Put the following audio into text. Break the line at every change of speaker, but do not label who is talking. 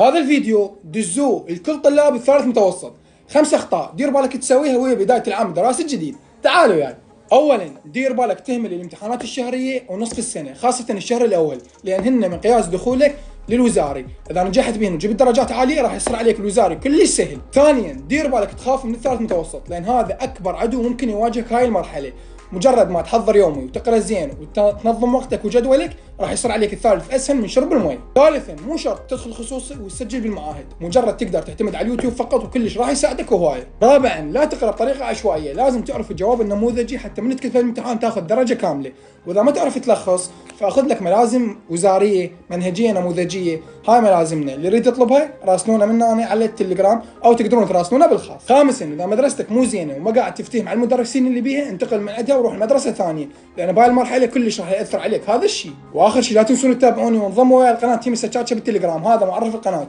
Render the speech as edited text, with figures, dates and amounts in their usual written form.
هذا الفيديو دزوه الكل طلاب الثالث متوسط. 5 اخطاء دير بالك تسويها وهي بدايه العام الدراسي الجديد. تعالوا يعني. اولا دير بالك تهمل الامتحانات الشهريه ونصف السنه، خاصه الشهر الاول، لان هن مقياس دخولك للوزاري. اذا نجحت بهن وجبت درجات عاليه راح يصير عليك الوزاري كلش سهل. ثانيا دير بالك تخاف من الثالث متوسط، لان هذا اكبر عدو ممكن يواجهك هاي المرحله. مجرد ما تحضر يومي وتقرا زين وتنظم وقتك وجدولك راح يصير عليك الثالث اسهل من شرب المي. ثالثا مو شرط تدخل خصوصي وتسجل بالمعاهد، مجرد تقدر تعتمد على اليوتيوب فقط وكلش راح يساعدك وهوايه. رابعا لا تقرا بطريقه عشوائيه، لازم تعرف الجواب النموذجي حتى من تكتب الامتحان تاخذ درجه كامله. واذا ما تعرف تلخص فاخذ لك ملازم وزاريه منهجيه نموذجيه، هاي ملازمنا اللي يريد يطلبها راسلونا منا على التليجرام او تقدرون تراسلونا بالخاص. خامسا اذا مدرستك مو زينه وما قاعد تفتهم مع المدرسين اللي بيها انتقل من عندها وروح لمدرسه ثانيه، لان بهاي المرحله كلش راح ياثر عليك هذا الشيء. واخر شيء لا تنسون تتابعوني وانضموا ويا القناه تيم السكاتشه بالتليجرام، هذا معرف القناه.